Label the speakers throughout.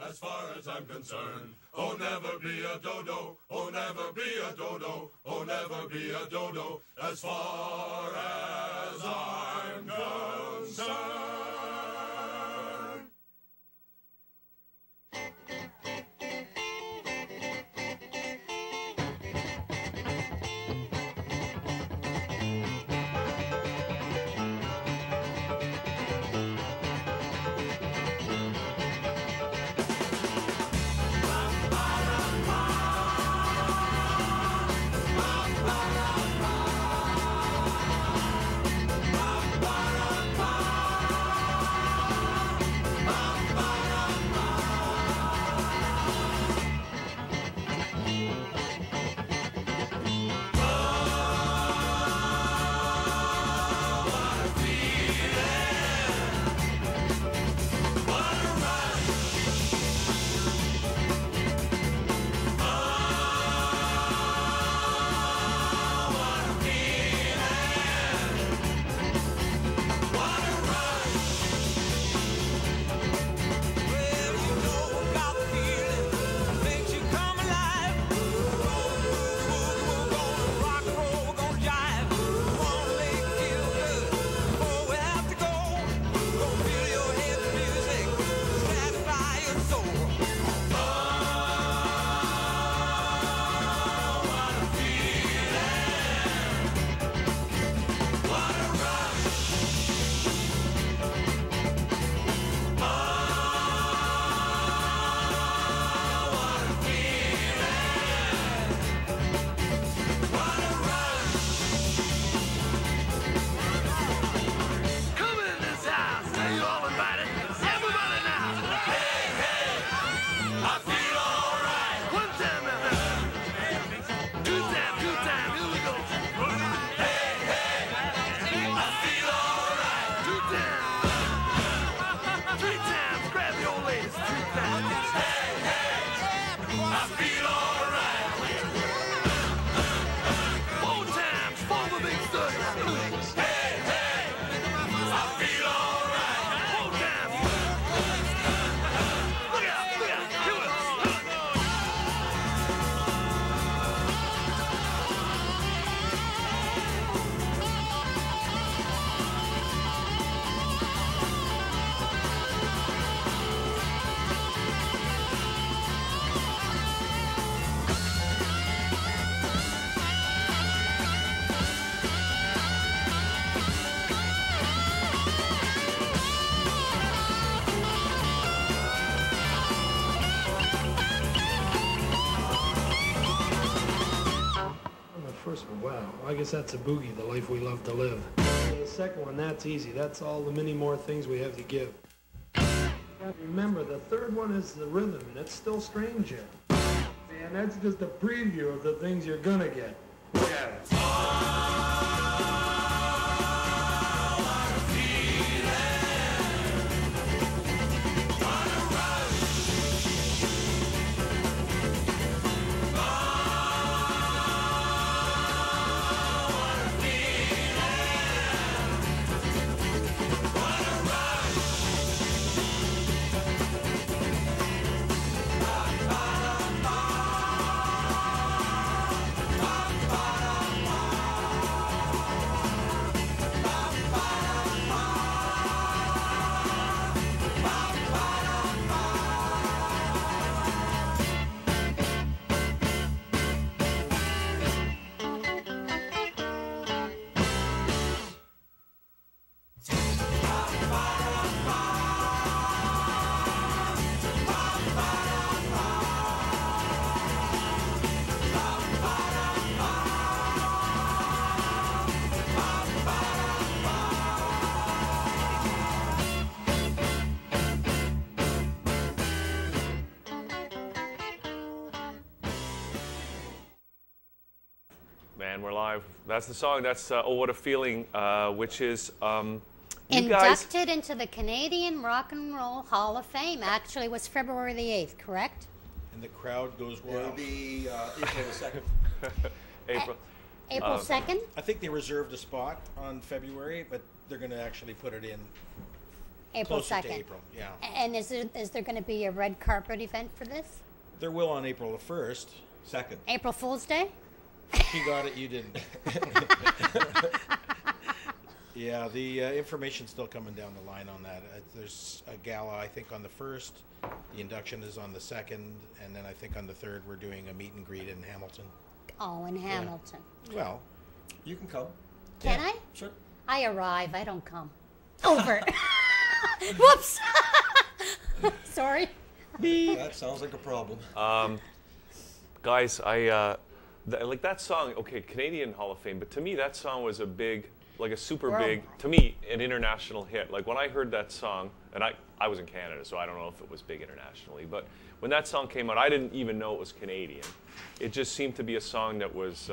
Speaker 1: as far as I'm concerned. Oh, never be a dodo, oh, never be a dodo, oh, never be a dodo, as far as I'm concerned.
Speaker 2: Wow, I guess that's a boogie, the life we love to live. And the second one, that's easy. That's all the many more things we have to give. Remember, the third one is the rhythm, and it's still strange yet. And that's just a preview of the things you're gonna get. Look at it.
Speaker 3: Man, we're live. That's the song. That's Oh What a Feeling, which is
Speaker 4: inducted into the Canadian Rock and Roll Hall of Fame. Actually, was February the 8th, correct?
Speaker 5: And the crowd goes wild.
Speaker 6: It'll be April the 2nd.
Speaker 3: April.
Speaker 4: April 2nd?
Speaker 5: I think they reserved a spot on February, but they're going to actually put it in
Speaker 4: April
Speaker 5: Closer
Speaker 4: 2nd.
Speaker 5: to April, yeah.
Speaker 4: And is there going to be a red carpet event for this?
Speaker 5: There will on April the 1st.
Speaker 6: Second.
Speaker 4: April Fool's Day?
Speaker 5: He got it, you didn't. Yeah, the information's still coming down the line on that. There's a gala, I think, on the 1st. The induction is on the 2nd. And then I think on the 3rd we're doing a meet and greet in Hamilton.
Speaker 4: Oh, in Hamilton.
Speaker 5: Well,
Speaker 6: You can come.
Speaker 4: Can I?
Speaker 6: Sure.
Speaker 4: I arrive. I don't come. Over. Whoops. Sorry.
Speaker 6: That sounds like a problem.
Speaker 3: Guys, like that song. Okay, Canadian Hall of Fame, but to me that song was a big, like a super big, to me, an international hit. Like when I heard that song, and I was in Canada, so I don't know if it was big internationally, but when that song came out, I didn't even know it was Canadian. It just seemed to be a song that was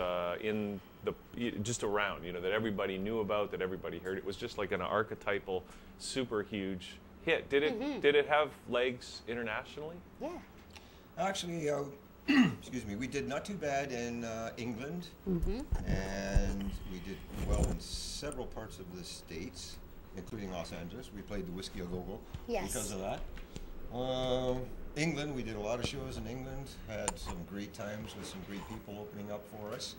Speaker 3: just around, that everybody knew about, that everybody heard. It was just like an archetypal, super huge hit. Did it have legs internationally?
Speaker 4: Yeah.
Speaker 6: Actually, excuse me, we did not too bad in England, and we did well in several parts of the States, including Los Angeles. We played the Whiskey a Go-Go because of that. England, we did a lot of shows in England, had some great times with some great people opening up for us,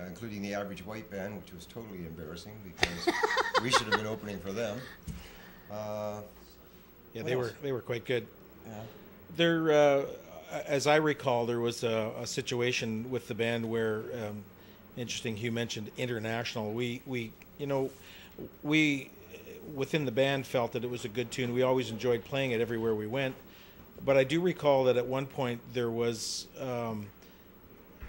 Speaker 6: including the Average White Band, which was totally embarrassing because we should have been opening for them.
Speaker 5: yeah, they were quite good.
Speaker 6: Yeah.
Speaker 5: There, as I recall, there was a situation with the band where, interesting, Hugh mentioned international. We within the band felt that it was a good tune. We always enjoyed playing it everywhere we went. But I do recall that at one point there was a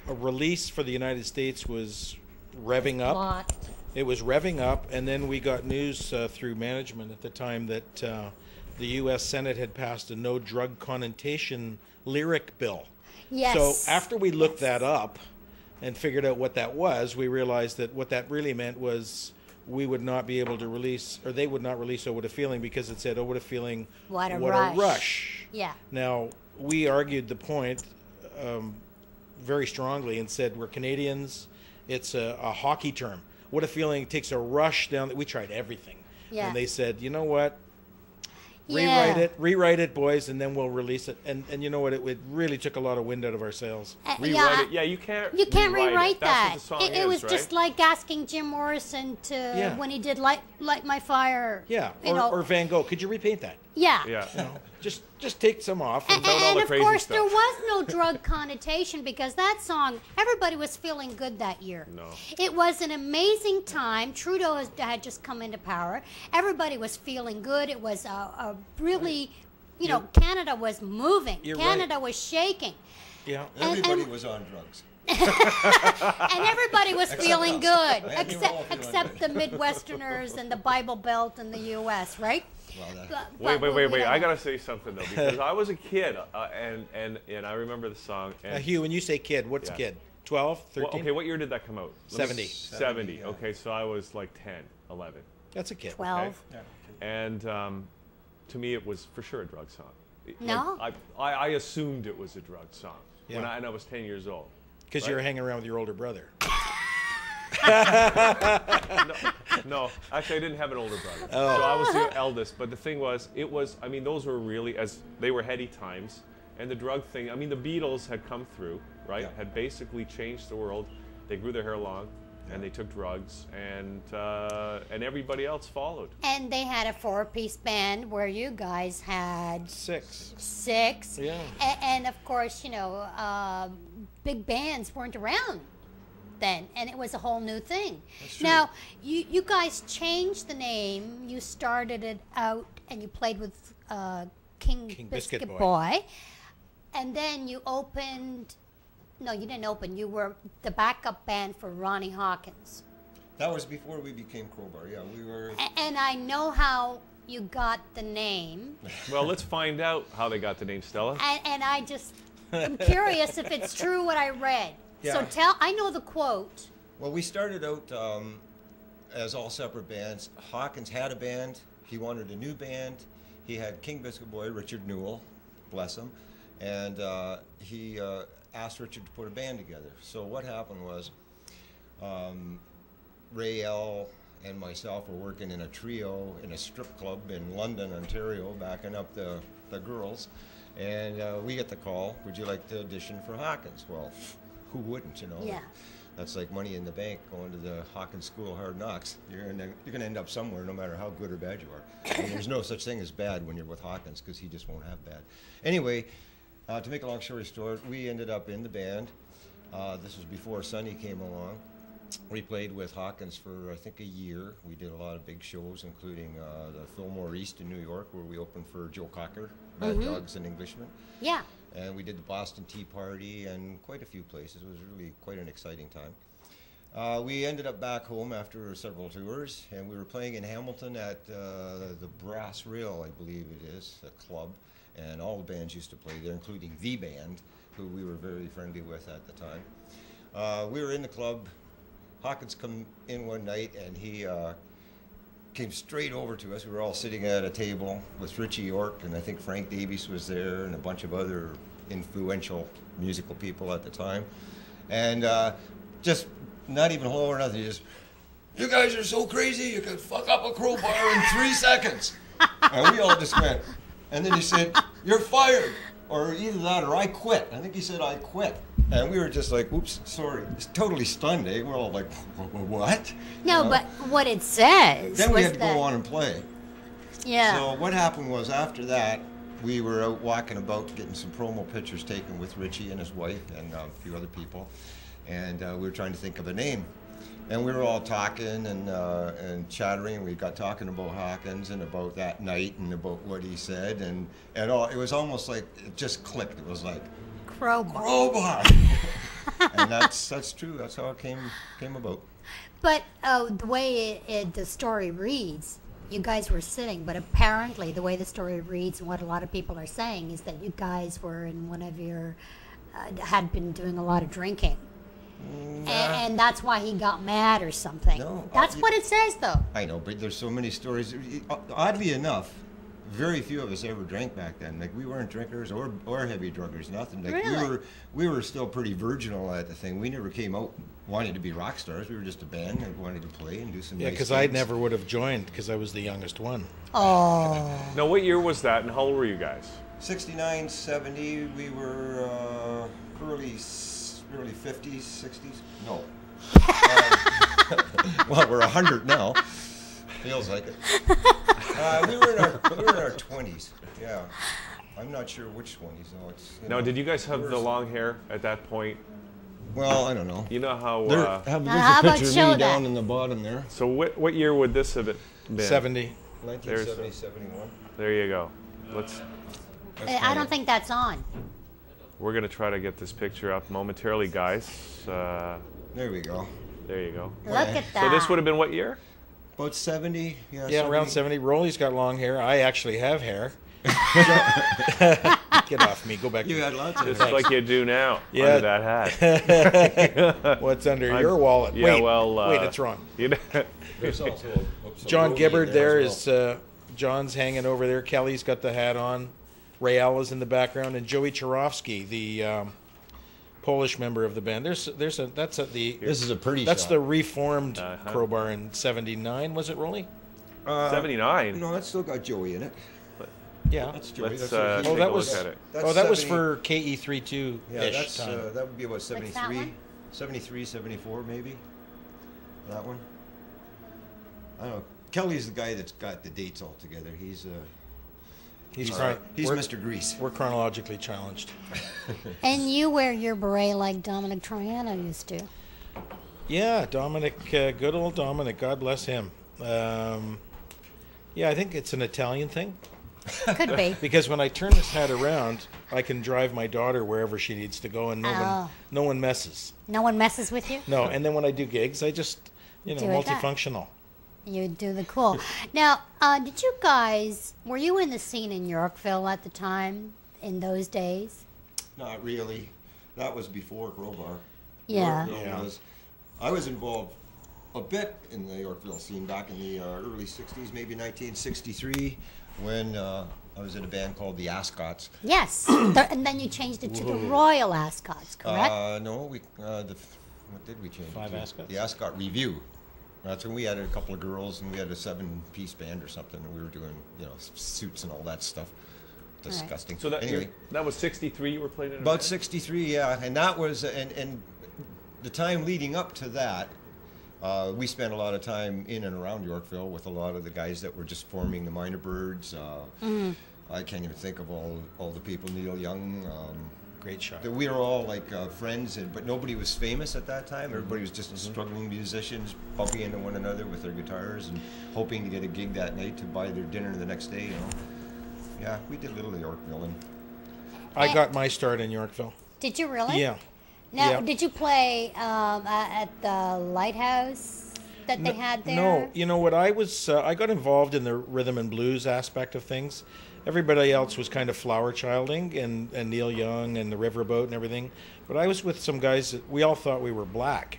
Speaker 5: release for the United States was revving up. It was revving up, and then we got news through management at the time that the U.S. Senate had passed a no drug connotation lyric bill.
Speaker 4: Yes.
Speaker 5: So after we looked that up and figured out what that was, we realized that what that really meant was we would not be able to release, or they would not release "Oh What a Feeling" because it said "Oh What a Feeling,
Speaker 4: What a
Speaker 5: rush."
Speaker 4: Yeah.
Speaker 5: Now, we argued the point very strongly and said we're Canadians. It's a hockey term. What a feeling takes a rush down. We tried everything.
Speaker 4: Yeah.
Speaker 5: And they said, you know what?
Speaker 4: Yeah.
Speaker 5: Rewrite it, boys, and then we'll release it. And you know what? It really took a lot of wind out of our sails.
Speaker 3: Rewrite it. Yeah, you can't
Speaker 4: rewrite that.
Speaker 3: That's what the song
Speaker 4: It was
Speaker 3: is,
Speaker 4: just like asking Jim Morrison to when he did Light My Fire.
Speaker 5: Yeah, or Van Gogh. Could you repaint that?
Speaker 4: Yeah.
Speaker 3: Yeah.
Speaker 5: You know, just take some off.
Speaker 4: And
Speaker 3: all the
Speaker 4: of
Speaker 3: crazy
Speaker 4: course,
Speaker 3: stuff.
Speaker 4: there was no drug connotation because that song, everybody was feeling good that year.
Speaker 3: No.
Speaker 4: It was an amazing time. Trudeau had just come into power. Everybody was feeling good. It was a really, Canada was moving. Canada was shaking.
Speaker 5: Yeah.
Speaker 6: Everybody was on drugs.
Speaker 4: And everybody was feeling
Speaker 6: us.
Speaker 4: good,
Speaker 6: And you were all feeling
Speaker 4: except the Midwesterners and the Bible Belt in the U.S., right?
Speaker 6: Well,
Speaker 3: Wait. I gotta say something though, because I was a kid, and I remember the song. And
Speaker 5: Hugh, when you say kid, what's kid? 12, 13?
Speaker 3: well, okay, what year did that come out?
Speaker 5: 70.
Speaker 3: 70.
Speaker 6: Yeah.
Speaker 3: Okay, so I was like 10, 11.
Speaker 5: That's a kid.
Speaker 4: 12.
Speaker 6: Yeah.
Speaker 3: And to me, it was for sure a drug song.
Speaker 4: No?
Speaker 3: Like, I assumed it was a drug song
Speaker 5: Yeah.
Speaker 3: and I was 10 years old.
Speaker 5: Because you were hanging around with your older brother.
Speaker 3: No, actually, I didn't have an older brother. So I was the eldest. But the thing was, those were really, they were heady times. And the drug thing, the Beatles had come through, right?
Speaker 6: Yeah.
Speaker 3: Had basically changed the world. They grew their hair long, and they took drugs, and everybody else followed.
Speaker 4: And they had a 4-piece band where you guys had 6.
Speaker 5: Yeah.
Speaker 4: And of course, big bands weren't around then, and it was a whole new thing.
Speaker 6: That's true.
Speaker 4: Now, you guys changed the name. You started it out, and you played with King Biscuit Boy. And then you opened... No, you didn't open. You were the backup band for Ronnie Hawkins.
Speaker 6: That was before we became Crowbar. Yeah, we were.
Speaker 4: And I know how you got the name.
Speaker 3: Well, let's find out how they got the name, Stella.
Speaker 4: And I'm curious if it's true what I read.
Speaker 6: Yeah.
Speaker 4: So I know the quote.
Speaker 6: Well, we started out as all separate bands. Hawkins had a band. He wanted a new band. He had King Biscuit Boy, Richard Newell, bless him, and he asked Richard to put a band together. So what happened was Ray L. and myself were working in a trio in a strip club in London, Ontario, backing up the girls. And we get the call, would you like to audition for Hawkins? Well, who wouldn't, you know?
Speaker 4: Yeah.
Speaker 6: That's like money in the bank going to the Hawkins School of Hard Knocks. You're gonna end up somewhere no matter how good or bad you are. And there's no such thing as bad when you're with Hawkins because he just won't have bad. Anyway, to make a long story short, we ended up in the band. This was before Sonny came along. We played with Hawkins for, I think, a year. We did a lot of big shows, including the Fillmore East in New York, where we opened for Joe Cocker, Mad Dogs and Englishmen.
Speaker 4: Yeah.
Speaker 6: And we did the Boston Tea Party and quite a few places. It was really quite an exciting time. We ended up back home after several tours, and we were playing in Hamilton at the Brass Rail, I believe it is, a club. And all the bands used to play there, including The Band, who we were very friendly with at the time. We were in the club. Hawkins come in one night, and he came straight over to us. We were all sitting at a table with Richie York, and I think Frank Davies was there, and a bunch of other influential musical people at the time. And just not even hello or nothing, just, you guys are so crazy, you could fuck up a crowbar in 3 seconds. And we all just went. And then he said, you're fired. Or either that or I quit. I think he said, I quit. And we were just like, oops, sorry. It's totally stunned, eh? We're all like, what?
Speaker 4: No,
Speaker 6: You know?
Speaker 4: but what it says
Speaker 6: Then we
Speaker 4: was
Speaker 6: had to go on and play.
Speaker 4: Yeah.
Speaker 6: So what happened was after that, we were out walking about getting some promo pictures taken with Richie and his wife and a few other people. And we were trying to think of a name. And we were all talking and chattering. We got talking about Hawkins and about that night and about what he said. And all, it was almost like it just clicked. It was like,
Speaker 4: Crowbar.
Speaker 6: Crowbar! And that's true. That's how it came about.
Speaker 4: But the way the story reads, you guys were sitting, but apparently the way the story reads and what a lot of people are saying is that you guys were in one of your, had been doing a lot of drinking. And that's why he got mad or something.
Speaker 6: No,
Speaker 4: that's what it says, though.
Speaker 6: I know, but there's so many stories. Oddly enough, very few of us ever drank back then. Like, we weren't drinkers or heavy druggers, nothing. Like,
Speaker 4: Really?
Speaker 6: we were still pretty virginal at the thing. We never came out wanting to be rock stars. We were just a band that wanted to play and do some
Speaker 5: Yeah,
Speaker 6: nice
Speaker 5: because
Speaker 6: things.
Speaker 5: I never would have joined because I was the youngest one.
Speaker 4: Oh.
Speaker 3: Now, what year was that, and how old were you guys?
Speaker 6: 69, 70, we were early 50s, 60s? No. Well, we're 100 now. Feels like it. We were in our 20s. Yeah. I'm not sure which 20s though. It's,
Speaker 3: Now, did you guys have the long hair at that point?
Speaker 6: Well, I don't know.
Speaker 3: You know how.
Speaker 6: There's
Speaker 4: how
Speaker 6: a
Speaker 4: about
Speaker 6: picture of
Speaker 4: show
Speaker 6: me
Speaker 4: that?
Speaker 6: down in the bottom there.
Speaker 3: So what year would this have been?
Speaker 5: 70.
Speaker 6: 1970, 71.
Speaker 3: There you go. Let's.
Speaker 4: I don't think that's on.
Speaker 3: We're gonna try to get this picture up momentarily, guys.
Speaker 6: There we go.
Speaker 3: There you go.
Speaker 4: Look at that.
Speaker 3: So this would have been what year?
Speaker 6: About 70.
Speaker 5: Yeah, around 70. Rolly's got long hair. I actually have hair. Get off me. Go back.
Speaker 6: You had lots of
Speaker 3: Just like you do now.
Speaker 5: Yeah.
Speaker 3: Under that hat.
Speaker 5: What's under your wallet?
Speaker 3: Yeah,
Speaker 5: wait,
Speaker 3: well.
Speaker 5: wait, it's wrong.
Speaker 3: You know,
Speaker 6: There's also a
Speaker 5: John
Speaker 6: Roly
Speaker 5: Gibbard there
Speaker 6: as well.
Speaker 5: is, John's hanging over there. Kelly's got the hat on. Ray Alla's in the background, and Joey Charovsky, the Polish member of the band. This is a
Speaker 6: pretty
Speaker 5: That's
Speaker 6: shot.
Speaker 5: the reformed Crowbar in '79. Was it, Rolly?
Speaker 3: 79.
Speaker 6: No, that's still got Joey in it.
Speaker 5: Yeah.
Speaker 6: That's Joey.
Speaker 3: Let's
Speaker 6: That's
Speaker 5: Oh,
Speaker 3: take
Speaker 5: that
Speaker 3: a
Speaker 5: was.
Speaker 3: look at it.
Speaker 6: That's
Speaker 5: Oh, that was
Speaker 6: 70
Speaker 5: for KE32
Speaker 6: Yeah,
Speaker 5: ish
Speaker 6: that's
Speaker 5: time.
Speaker 6: that would be about
Speaker 4: that
Speaker 6: 73,
Speaker 4: one?
Speaker 6: 73, 74 maybe. That one. I don't know. Kelly's the guy that's got the dates all together. He's
Speaker 5: He's
Speaker 6: we're- Mr. Grease.
Speaker 5: We're chronologically challenged.
Speaker 4: And you wear your beret like Dominic Troiano used to.
Speaker 5: Yeah, Dominic, good old Dominic. God bless him. Yeah, I think it's an Italian thing.
Speaker 4: Could be.
Speaker 5: Because when I turn this hat around, I can drive my daughter wherever she needs to go, and no one messes.
Speaker 4: No one messes with you?
Speaker 5: No, and then when I do gigs, I just,
Speaker 4: Do it that.
Speaker 5: multifunctional.
Speaker 4: You do the cool. Now, did you guys, were you in the scene in Yorkville at the time, in those days?
Speaker 6: Not really. That was before Crowbar.
Speaker 4: Yeah.
Speaker 6: Yorkville
Speaker 5: Yeah.
Speaker 6: I was involved a bit in the Yorkville scene back in the early 60s, maybe 1963, when I was in a band called the Ascots.
Speaker 4: Yes. And then you changed it to the Royal Ascots, correct?
Speaker 6: No, what did we change it
Speaker 5: Five
Speaker 6: to?
Speaker 5: Ascots?
Speaker 6: The Ascot Review. That's when we had a couple of girls, and we had a 7-piece band or something, and we were doing, suits and all that stuff. Disgusting.
Speaker 3: So
Speaker 6: anyway,
Speaker 3: that was 63 you were playing in a
Speaker 6: about
Speaker 3: band?
Speaker 6: 63, yeah. And that was, and the time leading up to that, we spent a lot of time in and around Yorkville with a lot of the guys that were just forming the Minor Birds. I can't even think of all the people. Neil Young.
Speaker 5: Great shot.
Speaker 6: We were all like friends, but nobody was famous at that time. Everybody was just struggling musicians, bumping into one another with their guitars and hoping to get a gig that night to buy their dinner the next day. Yeah, we did a little Yorkville. And
Speaker 5: I got my start in Yorkville.
Speaker 4: Did you really?
Speaker 5: Yeah.
Speaker 4: Now, did you play at the Lighthouse that they had there?
Speaker 5: No, you know what? I got involved in the rhythm and blues aspect of things. Everybody else was kind of flower childing and Neil Young and the Riverboat and everything. But I was with some guys that we all thought we were black.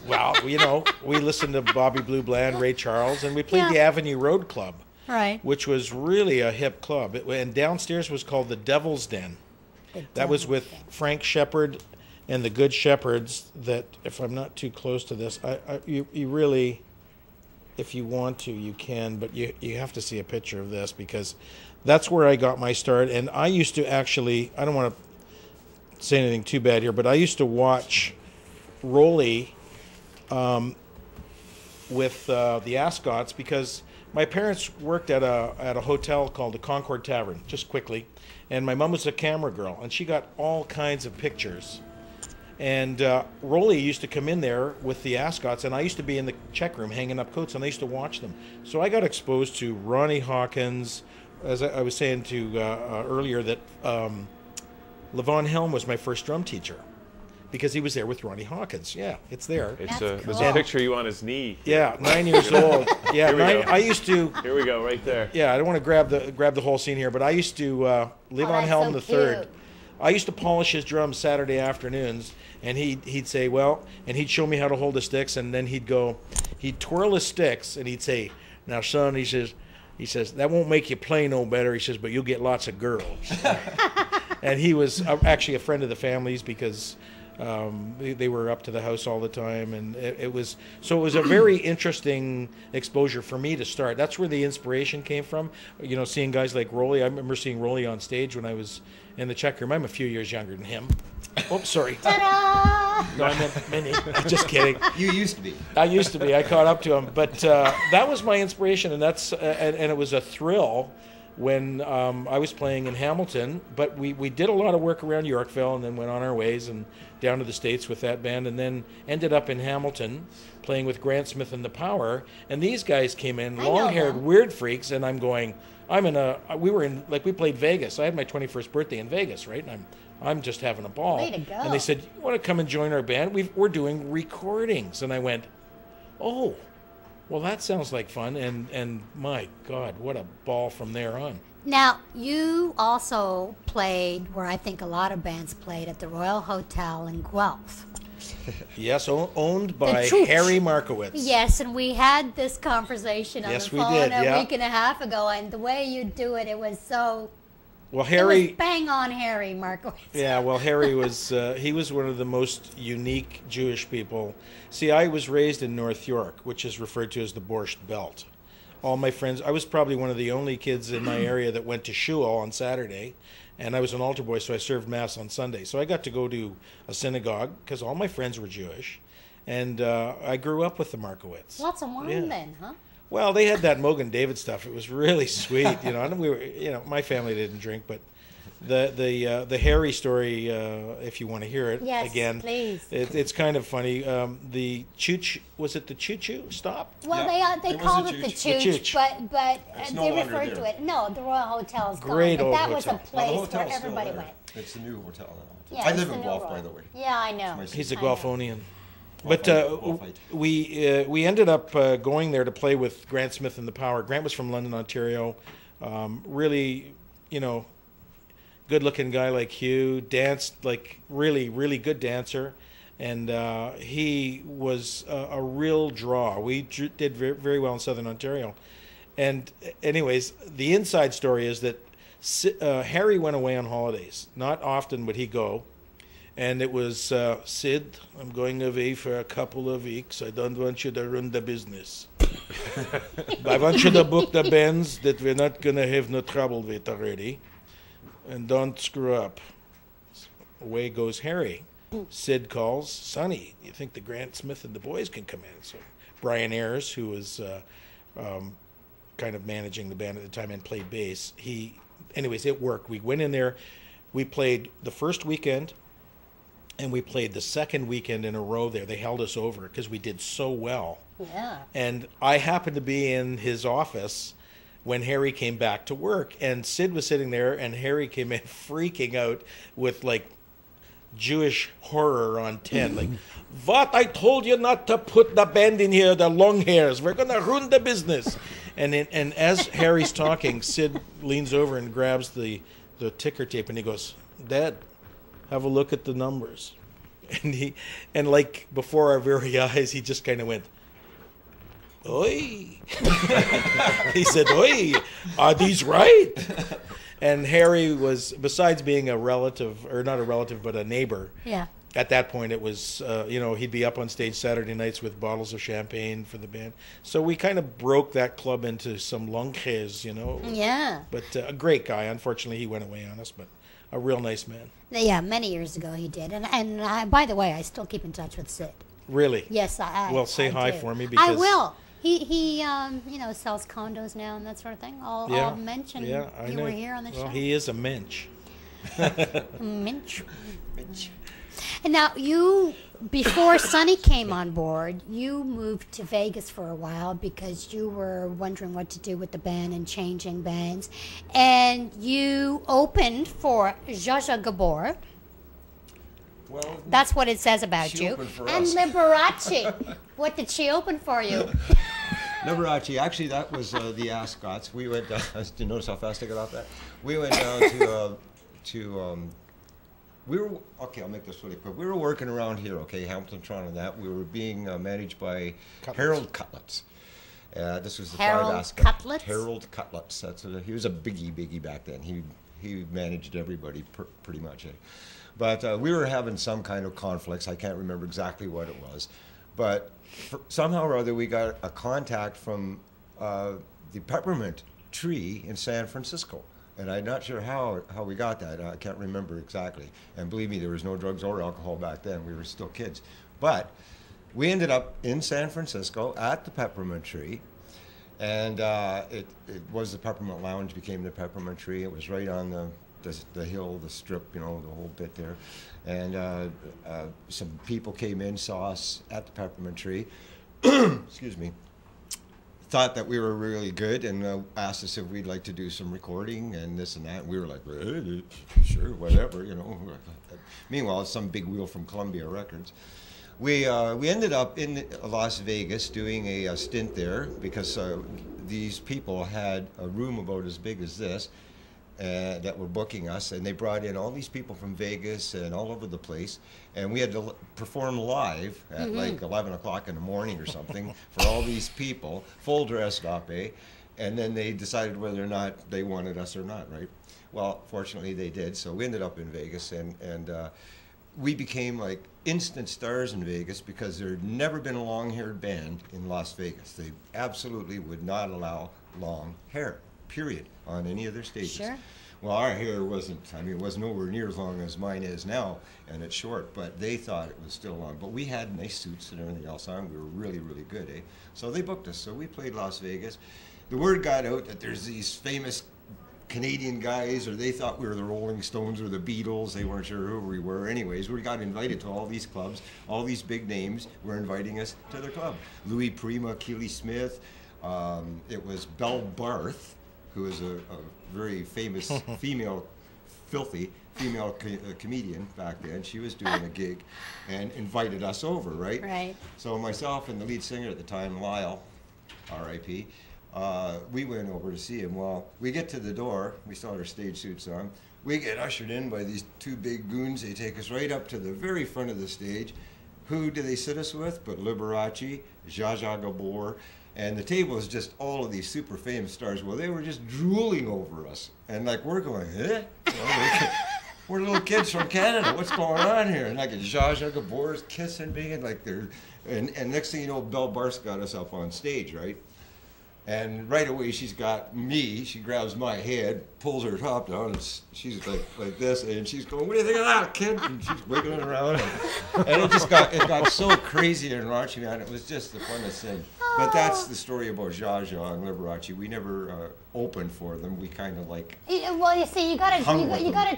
Speaker 5: Well, we listened to Bobby Blue Bland, Ray Charles, and we played the Avenue Road Club.
Speaker 4: Right.
Speaker 5: Which was really a hip club. And downstairs was called the Devil's Den. That was with Frank Shepherd and the Good Shepherds. That, if I'm not too close to this, you really, if you want to, you can, but you have to see a picture of this, because that's where I got my start. And I used to actually, I don't want to say anything too bad here, but I used to watch Rolly with the Ascots, because my parents worked at a hotel called the Concord Tavern, just quickly, and my mom was a camera girl, and she got all kinds of pictures. And Rolly used to come in there with the Ascots, and I used to be in the check room hanging up coats, and I used to watch them. So I got exposed to Ronnie Hawkins, as I was saying to earlier, that Levon Helm was my first drum teacher, because he was there with Ronnie Hawkins. Yeah, it's there.
Speaker 3: There's a picture of you on his knee.
Speaker 5: Yeah, 9 years old. Yeah, I used to.
Speaker 3: Here we go, right there.
Speaker 5: Yeah, I don't want to grab the whole scene here, but I used to Levon Helm the third. I used to polish his drums Saturday afternoons, and he'd say, well, and he'd show me how to hold the sticks, and then he'd twirl his sticks, and he'd say, now son, he says that won't make you play no better. He says, but you'll get lots of girls. And he was actually a friend of the family's, because they were up to the house all the time, and it was a very interesting exposure for me to start. That's where the inspiration came from. Seeing guys like Rolly. I remember seeing Rolly on stage when I was in the check room. I'm a few years younger than him. Oh, sorry. Ta-da! No, I meant Minnie. Just kidding.
Speaker 6: You used to be.
Speaker 5: I used to be. I caught up to him, but that was my inspiration, and and it was a thrill when I was playing in Hamilton. But we did a lot of work around Yorkville, and then went on our ways and down to the States with that band, and then ended up in Hamilton playing with Grant Smith and the Power. And these guys came in, long-haired weird freaks, and I'm going, we played Vegas. I had my 21st birthday in Vegas, right? And I'm just having a ball.
Speaker 4: Way to go.
Speaker 5: And they said, you want to come and join our band? We're doing recordings. And I went, oh, well, that sounds like fun. And my God, what a ball from there on.
Speaker 4: Now, you also played where I think a lot of bands played, at the Royal Hotel in Guelph.
Speaker 5: Yes, owned by Harry Markowitz.
Speaker 4: Yes, and we had this conversation on the phone a week and a half ago, and the way you do it, it was so...
Speaker 5: Well, Harry...
Speaker 4: It was bang on Harry Markowitz.
Speaker 5: Yeah, well, Harry was... he was one of the most unique Jewish people. See, I was raised in North York, which is referred to as the Borscht Belt. All my friends... I was probably one of the only kids in my area that went to shul on Saturday, and I was an altar boy, so I served Mass on Sunday. So I got to go to a synagogue, because all my friends were Jewish, and I grew up with the Markowitz.
Speaker 4: Lots of wine then, huh?
Speaker 5: Well, they had that Mogan David stuff. It was really sweet, And we were, my family didn't drink, but the Harry story, if you want to hear it again,
Speaker 4: please.
Speaker 5: It's kind of funny. The choo-choo, was it the choo-choo stop?
Speaker 4: Well, they called it the chooch, but they referred to it. No, the Royal Hotel's gone.
Speaker 5: Great old
Speaker 4: that was
Speaker 5: hotel.
Speaker 4: a place where everybody went.
Speaker 6: It's the new hotel now.
Speaker 4: Yeah,
Speaker 6: I live in Guelph, by the way.
Speaker 4: Yeah, I know.
Speaker 5: He's a Guelphonian. But we ended up going there to play with Grant Smith and the Power. Grant was from London, Ontario. Really, good-looking guy like Hugh. Danced like really, really good dancer. And he was a real draw. We did very, very well in Southern Ontario. And anyways, the inside story is that Harry went away on holidays. Not often would he go. And it was, Sid, I'm going away for a couple of weeks. I don't want you to run the business. I want you to book the bands that we're not going to have no trouble with already. And don't screw up. Away goes Harry. Sid calls, Sonny, you think the Grant Smith and the boys can come in? So Brian Ayers, who was kind of managing the band at the time and played bass, anyways, it worked. We went in there. We played the first weekend, and we played the second weekend in a row there. They held us over because we did so well.
Speaker 4: Yeah.
Speaker 5: And I happened to be in his office when Harry came back to work, and Sid was sitting there, and Harry came in freaking out with like Jewish horror on 10, like, what, I told you not to put the band in here, the long hairs, we're gonna ruin the business. And as Harry's talking, Sid leans over and grabs the ticker tape, and he goes, Dad, have a look at the numbers. And like before our very eyes, he just kind of went, oi. He said, oi, are these right? And Harry was, besides being a relative, or not a relative, but a neighbor.
Speaker 4: Yeah.
Speaker 5: At that point, it was, he'd be up on stage Saturday nights with bottles of champagne for the band. So we kind of broke that club into some lunches,
Speaker 4: Yeah.
Speaker 5: But a great guy. Unfortunately, he went away on us, but a real nice man.
Speaker 4: Yeah, many years ago he did. And I, by the way, I still keep in touch with Sid.
Speaker 5: Really?
Speaker 4: Yes, I
Speaker 5: Well, say
Speaker 4: I
Speaker 5: hi
Speaker 4: do.
Speaker 5: for me, because
Speaker 4: I will. He sells condos now and that sort of thing. I'll mention you
Speaker 5: know.
Speaker 4: were here on the show.
Speaker 5: Well, he is a mensch.
Speaker 4: Minch. And now before Sonny came on board, you moved to Vegas for a while because you were wondering what to do with the band and changing bands. And you opened for Jaja Gabor.
Speaker 6: Well,
Speaker 4: That's what it says about
Speaker 6: she
Speaker 4: you.
Speaker 6: opened for
Speaker 4: And
Speaker 6: us.
Speaker 4: Liberace. What did she open for you?
Speaker 6: Liberace, actually, that was the Ascots. We went down, do you notice how fast I got off that? We went down okay, I'll make this really quick. We were working around here, okay, Hamilton, Toronto, that. We were being managed by Harold Cutlets. This was the
Speaker 4: Harold
Speaker 6: five Ascot.
Speaker 4: Cutlets?
Speaker 6: Harold Cutlets. He was a biggie back then. He managed everybody pretty much. But we were having some kind of conflicts. I can't remember exactly what it was. But somehow or other, we got a contact from the Peppermint Tree in San Francisco. And I'm not sure how we got that. I can't remember exactly. And believe me, there was no drugs or alcohol back then. We were still kids. But we ended up in San Francisco at the Peppermint Tree. And it was the Peppermint Lounge, became the Peppermint Tree. It was right on the hill, the strip, the whole bit there. And some people came in, saw us at the Peppermint Tree. Excuse me. Thought that we were really good and asked us if we'd like to do some recording and this and that. And we were like, sure, whatever, Meanwhile, some big wheel from Columbia Records. We ended up in Las Vegas doing a stint there because these people had a room about as big as this that were booking us, and they brought in all these people from Vegas and all over the place, and we had to perform live at like 11 o'clock in the morning or something for all these people, full dressed up, and then they decided whether or not they wanted us or not, right? Well, fortunately they did, so we ended up in Vegas, and we became like instant stars in Vegas because there had never been a long-haired band in Las Vegas. They absolutely would not allow long hair, period, on any of their stages.
Speaker 4: Sure.
Speaker 6: Well, our hair wasn't, it was nowhere near as long as mine is now, and it's short, but they thought it was still long. But we had nice suits and everything else on. We were really, really good, So they booked us. So we played Las Vegas. The word got out that there's these famous Canadian guys, or they thought we were the Rolling Stones or the Beatles. They weren't sure who we were. Anyways, we got invited to all these clubs. All these big names were inviting us to their club. Louis Prima, Keely Smith. It was Belle Barth, who was a very famous filthy female comedian back then. She was doing a gig and invited us over, right?
Speaker 4: Right.
Speaker 6: So myself and the lead singer at the time, Lyle, R.I.P., we went over to see him. Well, we get to the door. We saw our stage suits on. We get ushered in by these two big goons. They take us right up to the very front of the stage. Who do they sit us with but Liberace, Jaja Gabor, and the table is just all of these super famous stars. Well, they were just drooling over us. And like, we're going, eh? we're little kids from Canada. What's going on here? And like Zsa Zsa Gabor's kissing me, and like they're, and next thing you know, Belle Barsk got us up on stage, right? And right away, she's got me. She grabs my head, pulls her top down, and she's like this, and she's going, "What do you think of that, kid?" And she's wiggling around, and it got so crazy and raunchy, man. It was just the funnest thing. But that's the story about Zsa Zsa and Liberace. We never opened for them. We kind of like.
Speaker 4: Well, you see, you gotta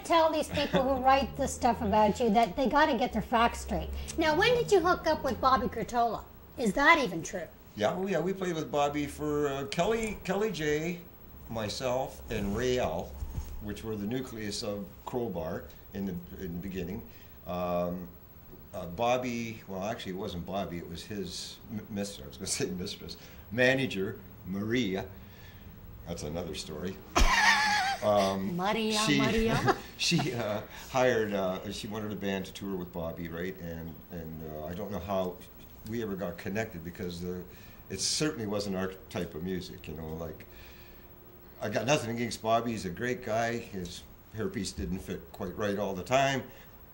Speaker 4: tell these people who write this stuff about you that they gotta get their facts straight. Now, when did you hook up with Bobby Curtola? Is that even true?
Speaker 6: Yeah, well, yeah, we played with Bobby for Kelly J, myself, and Ray L, which were the nucleus of Crowbar in the beginning. Bobby, well, actually, it wasn't Bobby; it was his mistress. I was going to say mistress, manager Maria. That's another story.
Speaker 4: Maria.
Speaker 6: She hired. She wanted a band to tour with Bobby, right? And I don't know how we ever got connected because it certainly wasn't our type of music, you know. Like, I got nothing against Bobby. He's a great guy. His hairpiece didn't fit quite right all the time,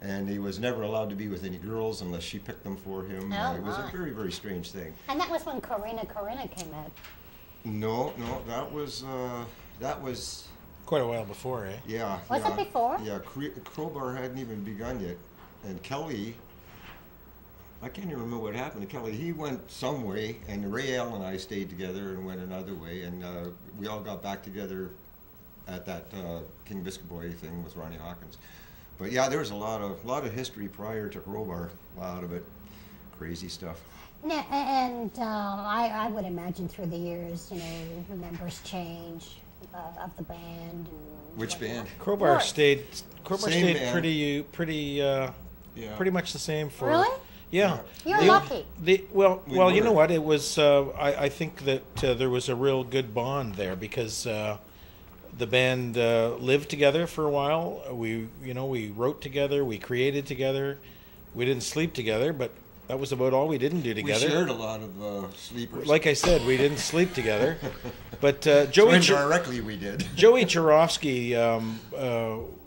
Speaker 6: and he was never allowed to be with any girls unless she picked them for him.
Speaker 4: Oh,
Speaker 6: it was a very, very strange thing.
Speaker 4: And that was when Corina came out.
Speaker 6: No, that was
Speaker 5: Quite a while before, eh?
Speaker 6: yeah.
Speaker 4: Was it before?
Speaker 6: Yeah, Crowbar hadn't even begun yet, and Kelly. I can't even remember what happened to Kelly. He went some way, and Ray L and I stayed together and went another way, and we all got back together at that King Biscuit Boy thing with Ronnie Hawkins. But yeah, there was a lot of history prior to Crowbar. A lot of it, crazy stuff.
Speaker 4: Yeah, and I would imagine through the years, you know, members change of the band. And
Speaker 6: Which band?
Speaker 5: Crowbar stayed
Speaker 6: Same band.
Speaker 5: pretty much the same for.
Speaker 4: Really?
Speaker 5: Yeah.
Speaker 4: You're lucky.
Speaker 5: Well,
Speaker 6: We
Speaker 5: you know
Speaker 6: were.
Speaker 5: what? It was. I think that there was a real good bond there because the band lived together for a while. We wrote together. We created together. We didn't sleep together, but that was about all we didn't do together.
Speaker 6: We shared a lot of sleepers.
Speaker 5: Like I said, we didn't sleep together. But
Speaker 6: So
Speaker 5: Joey
Speaker 6: indirectly we did.
Speaker 5: Joey Charovsky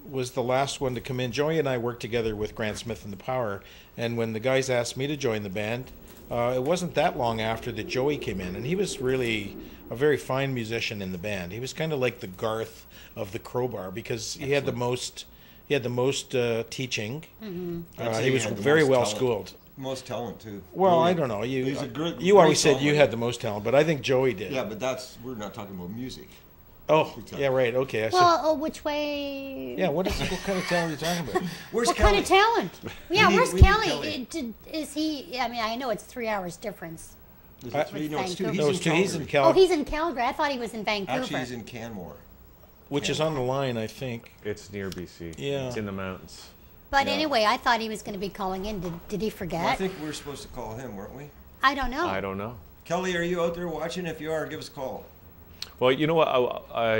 Speaker 5: was the last one to come in. Joey and I worked together with Grant Smith and the Power, and when the guys asked me to join the band, it wasn't that long after that Joey came in, and he was really a very fine musician in the band. He was kind of like the Garth of the Crowbar because he had the most teaching.
Speaker 4: Mm-hmm.
Speaker 5: He was very well schooled.
Speaker 6: Most talent too.
Speaker 5: Well,
Speaker 6: Brilliant.
Speaker 5: I don't know.
Speaker 6: He's a good.
Speaker 5: You always
Speaker 6: great
Speaker 5: said you
Speaker 6: songwriter.
Speaker 5: had the most talent, but I think Joey did.
Speaker 6: Yeah, but we're not talking about music.
Speaker 5: Oh, yeah, right. Okay.
Speaker 4: Well, which way?
Speaker 5: Yeah. What kind of talent are you talking about?
Speaker 6: Where's
Speaker 4: What
Speaker 6: Kelly?
Speaker 4: kind of talent? Yeah,
Speaker 6: We need-
Speaker 4: where's
Speaker 6: we need
Speaker 4: Kelly?
Speaker 6: Kelly.
Speaker 4: Is he? I mean, I know it's 3 hours difference.
Speaker 6: Is it three? No, it's two.
Speaker 4: Vancouver.
Speaker 6: He's
Speaker 5: No,
Speaker 6: in
Speaker 5: he's in
Speaker 6: Calgary.
Speaker 5: Calgary.
Speaker 4: Oh, he's in Calgary. I thought he was in Vancouver.
Speaker 6: Actually, he's in Canmore.
Speaker 5: Which is on the line, I think.
Speaker 3: It's near BC.
Speaker 5: Yeah.
Speaker 3: It's in the mountains.
Speaker 4: But
Speaker 6: Yeah.
Speaker 4: anyway, I thought he was going to be calling in. Did he forget?
Speaker 6: Well, I think we were supposed to call him, weren't we?
Speaker 4: I don't know.
Speaker 3: I don't know.
Speaker 6: Kelly, are you out there watching? If you are, give us a call.
Speaker 3: Well, you know what?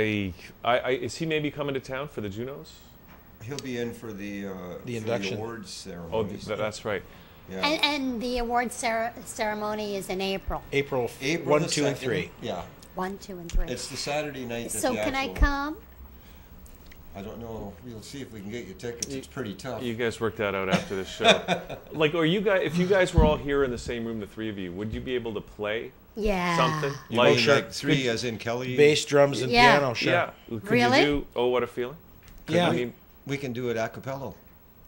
Speaker 3: Is he maybe coming to town for the Junos?
Speaker 6: He'll be in for the
Speaker 5: induction.
Speaker 6: awards
Speaker 3: Oh,
Speaker 6: ceremony.
Speaker 3: that's right.
Speaker 6: Yeah.
Speaker 4: And the award ceremony is in April.
Speaker 5: April
Speaker 6: April
Speaker 5: 1,
Speaker 6: the
Speaker 5: 2, and
Speaker 6: 2nd.
Speaker 5: 3.
Speaker 6: Yeah,
Speaker 4: 1, 2, and 3.
Speaker 6: it's the Saturday night. that
Speaker 4: So
Speaker 6: the
Speaker 4: can I
Speaker 6: actual-
Speaker 4: come?
Speaker 6: I don't know. We'll see if we can get you tickets. It's pretty tough.
Speaker 3: You guys work that out after the show. Like, or you guys, if you guys were all here in the same room, the three of you, would you be able to play
Speaker 4: Yeah.
Speaker 3: something?
Speaker 6: You
Speaker 3: Like,
Speaker 6: mean like three, as in Kelly.
Speaker 5: Bass, drums, and
Speaker 4: Yeah.
Speaker 5: piano. Sure.
Speaker 3: yeah. Could
Speaker 4: Really?
Speaker 3: you do Oh, What a Feeling?
Speaker 5: Yeah.
Speaker 3: I mean,
Speaker 6: We can do it a cappella.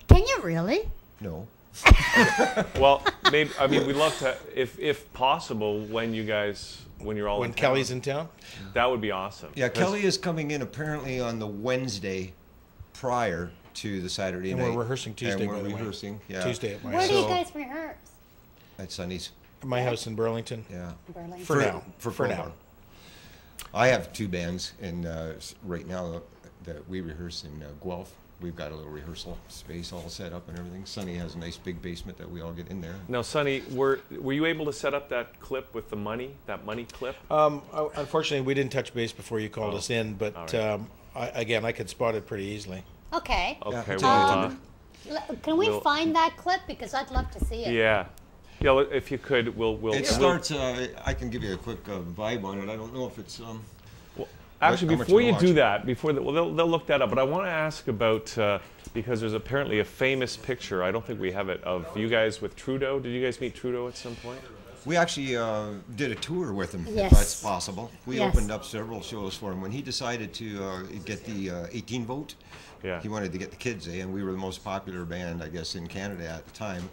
Speaker 4: Can you really?
Speaker 6: No.
Speaker 3: well, maybe. I mean, we'd love to, if possible, when you're all
Speaker 5: When
Speaker 3: in town,
Speaker 5: Kelly's in town.
Speaker 3: that would be awesome.
Speaker 6: Yeah,
Speaker 3: 'Cause-
Speaker 6: Kelly is coming in apparently on the Wednesday prior to the Saturday
Speaker 5: And
Speaker 6: night.
Speaker 5: we're rehearsing Tuesday,
Speaker 6: And we're
Speaker 5: by the way.
Speaker 6: rehearsing. Yeah.
Speaker 5: Tuesday at my
Speaker 4: Where
Speaker 5: house.
Speaker 4: do you
Speaker 6: So-
Speaker 4: guys rehearse?
Speaker 6: At Sunny's.
Speaker 5: My house in Burlington.
Speaker 6: Yeah.
Speaker 4: Burlington.
Speaker 5: For now.
Speaker 6: For
Speaker 5: now.
Speaker 6: I have two bands, and right now that we rehearse in Guelph. We've got a little rehearsal space all set up and everything. Sunny has a nice big basement that we all get in there.
Speaker 3: Now, Sonny, were you able to set up that clip with the money? That money clip?
Speaker 5: Unfortunately, we didn't touch base before you called us in, but
Speaker 3: all right.
Speaker 5: I could spot it pretty easily.
Speaker 4: Okay.
Speaker 3: Okay.
Speaker 6: Yeah,
Speaker 4: Can we
Speaker 3: We'll-
Speaker 4: find that clip? Because I'd love to see it.
Speaker 3: yeah. Yeah. Well, if you could, we'll.
Speaker 6: It starts. I can give you a quick vibe on it. I don't know if it's.
Speaker 3: Actually,
Speaker 6: how much
Speaker 3: before
Speaker 6: to
Speaker 3: you
Speaker 6: watch.
Speaker 3: do that, they'll look that up. But I want to ask about because there's apparently a famous picture. I don't think we have it of you guys with Trudeau. Did you guys meet Trudeau at some point?
Speaker 6: We actually did a tour with him,
Speaker 4: Yes.
Speaker 6: if that's possible. We
Speaker 4: Yes.
Speaker 6: opened up several shows for him. When he decided to get the 18 vote,
Speaker 3: Yeah.
Speaker 6: he wanted to get the kids, and we were the most popular band, I guess, in Canada at the time.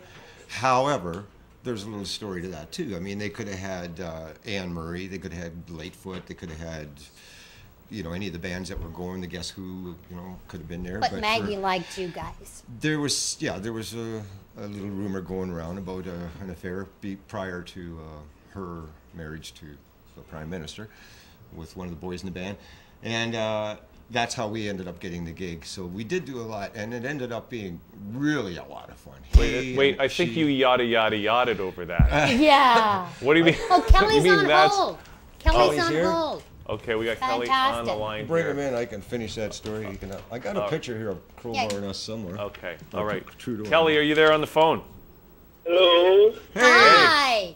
Speaker 6: However, there's a little story to that, too. I mean, they could have had Anne Murray, they could have had Lightfoot, they could have had, you know, any of the bands that were going, the Guess Who, you know, could have been there.
Speaker 4: But
Speaker 6: for-
Speaker 4: Maggie liked you guys.
Speaker 6: there was a little rumor going around about an affair prior to her marriage to the Prime Minister with one of the boys in the band, and that's how we ended up getting the gig. So we did do a lot, and it ended up being really a lot of fun.
Speaker 3: Wait, I think you yada-yada-yada'd over that.
Speaker 4: Yeah.
Speaker 3: What do you mean?
Speaker 4: Oh, Kelly's
Speaker 3: you mean
Speaker 4: on
Speaker 3: that's-
Speaker 4: hold. Kelly's
Speaker 6: he's
Speaker 4: on
Speaker 6: here?
Speaker 4: hold.
Speaker 3: Okay, we got Kelly on the
Speaker 4: Fantastic.
Speaker 3: line
Speaker 6: Bring
Speaker 3: here.
Speaker 6: him in. I can finish that story. You can. I got a picture here of Crowbar
Speaker 4: Yeah.
Speaker 6: and us somewhere.
Speaker 3: Okay, all right.
Speaker 6: Trudeau.
Speaker 3: Kelly, are you there on the phone?
Speaker 7: Hello.
Speaker 4: Hi.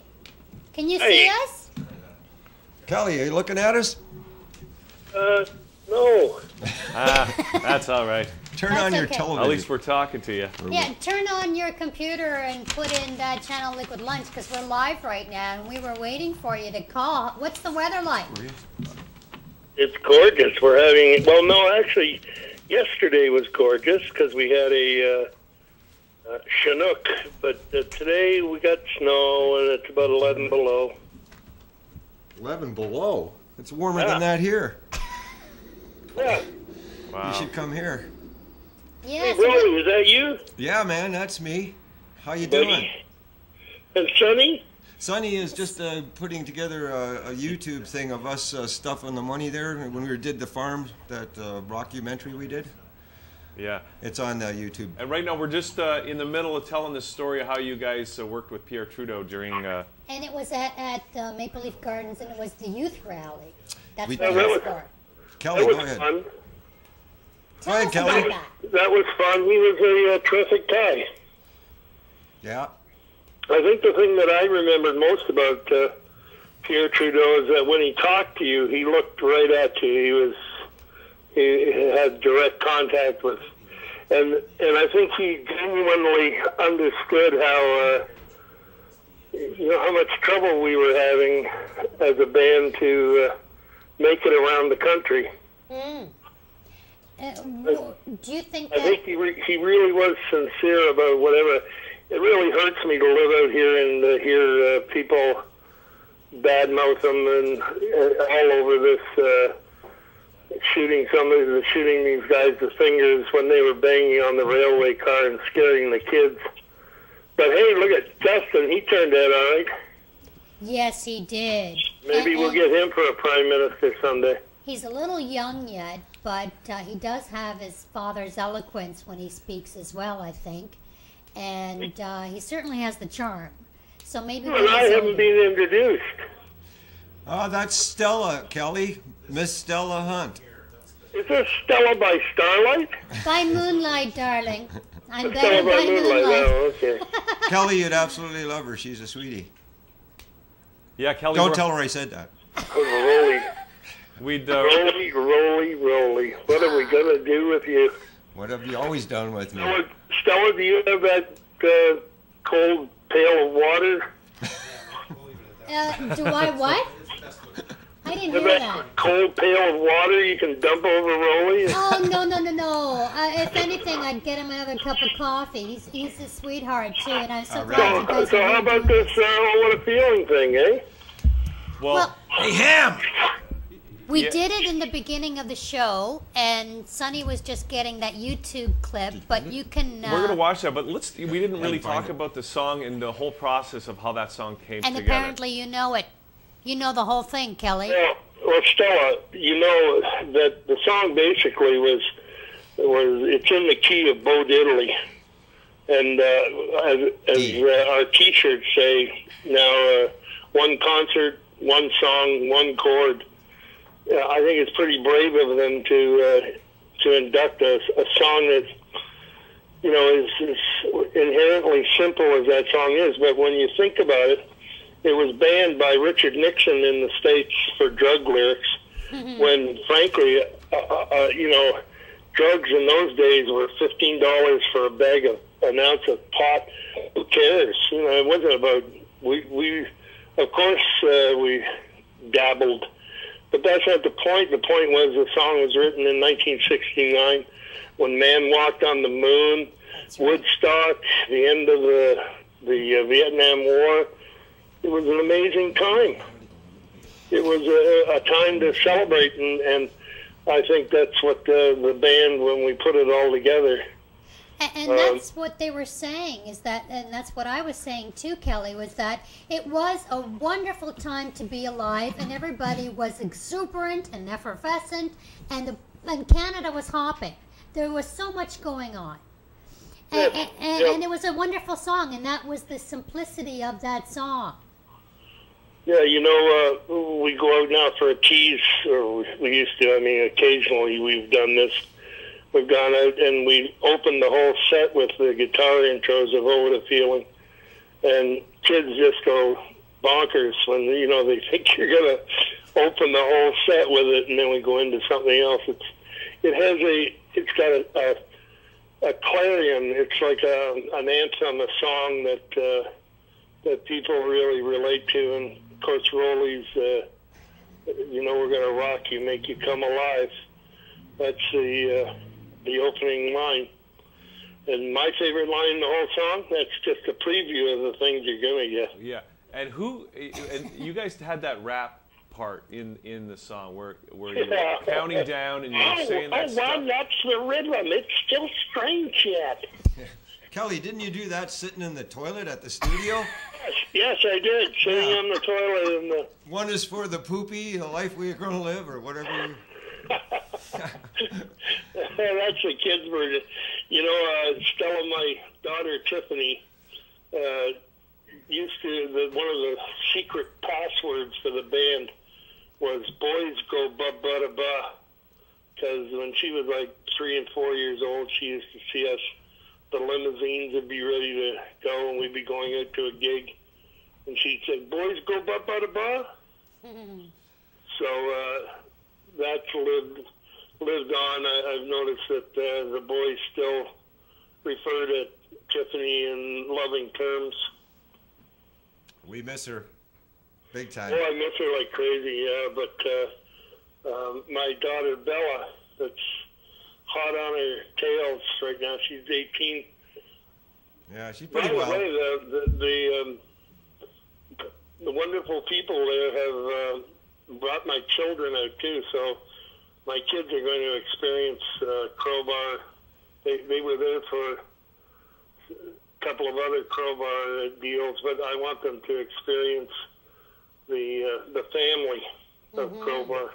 Speaker 4: Can you see
Speaker 7: Hey.
Speaker 4: us?
Speaker 6: Kelly, are you looking at us?
Speaker 7: No.
Speaker 3: That's all right.
Speaker 6: Turn
Speaker 4: That's
Speaker 6: on your
Speaker 4: okay.
Speaker 6: television.
Speaker 3: At least we're talking to you.
Speaker 4: Yeah, turn on your computer and put in Channel Liquid Lunch because we're live right now and we were waiting for you to call. What's the weather like?
Speaker 7: It's gorgeous. We're having, well, no, actually, yesterday was gorgeous because we had a Chinook, but today we got snow and it's about 11 below.
Speaker 6: 11 below. It's warmer
Speaker 7: Yeah.
Speaker 6: than that here.
Speaker 7: Yeah.
Speaker 3: Wow.
Speaker 6: You should come here.
Speaker 4: Yeah,
Speaker 7: Hey,
Speaker 4: so
Speaker 7: Rolly, is that you?
Speaker 6: Yeah, man, that's me. How you
Speaker 7: Buddy?
Speaker 6: doing?
Speaker 7: And Sonny?
Speaker 6: Sonny is just putting together a YouTube thing of us stuffing the money there when we did the farm, that rockumentary we did.
Speaker 3: Yeah.
Speaker 6: It's on YouTube.
Speaker 3: And right now we're just in the middle of telling the story of how you guys worked with Pierre Trudeau during.
Speaker 4: and it was at Maple Leaf Gardens and it was the youth rally. That's
Speaker 6: We-
Speaker 4: what
Speaker 7: Oh,
Speaker 4: it was
Speaker 7: really?
Speaker 4: for.
Speaker 6: Kelly,
Speaker 7: That
Speaker 6: go
Speaker 7: was
Speaker 6: ahead.
Speaker 7: fun.
Speaker 6: Go ahead,
Speaker 4: Tell us
Speaker 6: Kelly.
Speaker 4: about that.
Speaker 7: That was fun. He was a terrific guy.
Speaker 6: Yeah.
Speaker 7: I think the thing that I remembered most about Pierre Trudeau is that when he talked to you, he looked right at you. He had direct contact with, and I think he genuinely understood how how much trouble we were having as a band to make it around the country.
Speaker 4: Do you think
Speaker 7: I
Speaker 4: that
Speaker 7: think he really was sincere about whatever. It really hurts me to live out here and hear people badmouth him and all over this shooting these guys the fingers when they were banging on the railway car and scaring the kids. But hey, look at Justin. He turned out all right.
Speaker 4: Yes, he did.
Speaker 7: Maybe we'll get him for a prime minister someday.
Speaker 4: He's a little young yet, but he does have his father's eloquence when he speaks as well, I think. And he certainly has the charm. So maybe
Speaker 7: Well, I haven't been introduced.
Speaker 6: Oh, that's Stella, Kelly. Miss Stella Hunt.
Speaker 7: Is this Stella by Starlight?
Speaker 4: By moonlight, darling. I'm
Speaker 7: Stella
Speaker 4: better by moonlight.
Speaker 7: Oh, okay.
Speaker 6: Kelly, you'd absolutely love her. She's a sweetie.
Speaker 3: Yeah, Kelly.
Speaker 6: Don't tell her I said that.
Speaker 7: Rolly,
Speaker 3: We'd.
Speaker 7: Rolly. What are we gonna do with you?
Speaker 6: What have you always done with me?
Speaker 7: Stella, do you have that cold pail of water?
Speaker 4: Do I what? I didn't
Speaker 7: Have
Speaker 4: hear
Speaker 7: that
Speaker 4: that.
Speaker 7: cold pail of water you can dump over Rolly?
Speaker 4: Oh, no. If anything, I'd get him another cup of coffee. He's a sweetheart, too, and I'm so glad you guys
Speaker 7: So
Speaker 4: are
Speaker 7: how
Speaker 4: doing
Speaker 7: about this what a feeling thing, eh?
Speaker 3: Well,
Speaker 6: Hey, Ham!
Speaker 4: We did it in the beginning of the show, and Sonny was just getting that YouTube clip, but you can...
Speaker 3: we're gonna watch that, but we didn't really
Speaker 6: find
Speaker 3: talk
Speaker 6: it.
Speaker 3: about the song and the whole process of how that song came
Speaker 4: And
Speaker 3: together.
Speaker 4: apparently you know it. You know the whole thing, Kelly.
Speaker 7: Well, Stella, you know that the song basically was it's in the key of Bo Diddley, and as our T-shirts say now, one concert, one song, one chord. I think it's pretty brave of them to induct a song that is inherently simple as that song is, but when you think about it. It was banned by Richard Nixon in the States for drug lyrics, when, frankly, you know, drugs in those days were $15 for a bag of an ounce of pot. Who cares? You know, it wasn't about we of course we dabbled, but that's not the point. The point was the song was written in 1969 when man walked on the moon. Right. Woodstock, the end of the Vietnam War. It was an amazing time. It was a time to celebrate, and I think that's what the band, when we put it all together.
Speaker 4: And that's what they were saying, is that, and that's what I was saying too, Kelly, was that it was a wonderful time to be alive, and everybody was exuberant and effervescent, and Canada was hopping. There was so much going on. And it was a wonderful song, and that was the simplicity of that song.
Speaker 7: Yeah, you know, we go out now for a tease, or we used to. I mean, occasionally we've done this. We've gone out and we opened the whole set with the guitar intros of "Oh What a Feeling," and kids just go bonkers when, you know, they think you're gonna open the whole set with it, and then we go into something else. It's got a clarion. It's like an anthem, a song that people really relate to, and of course, Rolly's, you know, we're gonna rock you, make you come alive. That's the opening line. And my favorite line in the whole song, that's just a preview of the things you're gonna get.
Speaker 3: Yeah. And you guys had that rap part in the song where you were counting down and you were saying that stuff.
Speaker 7: Wow, that's the rhythm. It's still strange yet.
Speaker 6: Kelly, didn't you do that sitting in the toilet at the studio?
Speaker 7: Yes, I did. Sitting on the toilet. And the...
Speaker 6: One is for the poopy, the life we are going to live, or whatever.
Speaker 7: That's the kids' version. You know, Stella, my daughter Tiffany, used to, one of the secret passwords for the band was "Boys Go Ba Ba Da Ba," because when she was like 3 and 4 years old, she used to see us. The limousines would be ready to go, and we'd be going out to a gig, and she'd say, "Boys go ba ba da ba." So that's lived on. I've noticed that the boys still refer to Tiffany in loving terms.
Speaker 6: We miss her big time.
Speaker 7: Oh, I miss her like crazy. Yeah, but my daughter Bella, that's hot on her tails right now. She's 18.
Speaker 6: Yeah, she's pretty well.
Speaker 7: By the way, the wonderful people there have brought my children out too. So my kids are going to experience Crowbar. They were there for a couple of other Crowbar deals, but I want them to experience the family of Crowbar.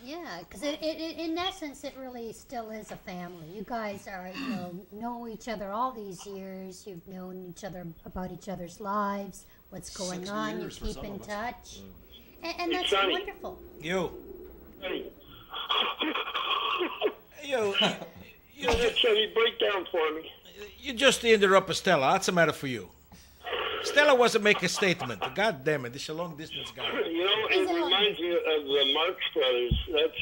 Speaker 4: Yeah, because in essence, it really still is a family. You guys are, know each other all these years. You've known each other about each other's lives, what's going on. You keep in touch, and that's wonderful.
Speaker 5: You
Speaker 7: break down for me.
Speaker 5: You just interrupt Stella. What's the matter for you? Stella wasn't making a statement. God damn it, this is a long distance guy.
Speaker 7: You know, it reminds me of the Marx Brothers. That's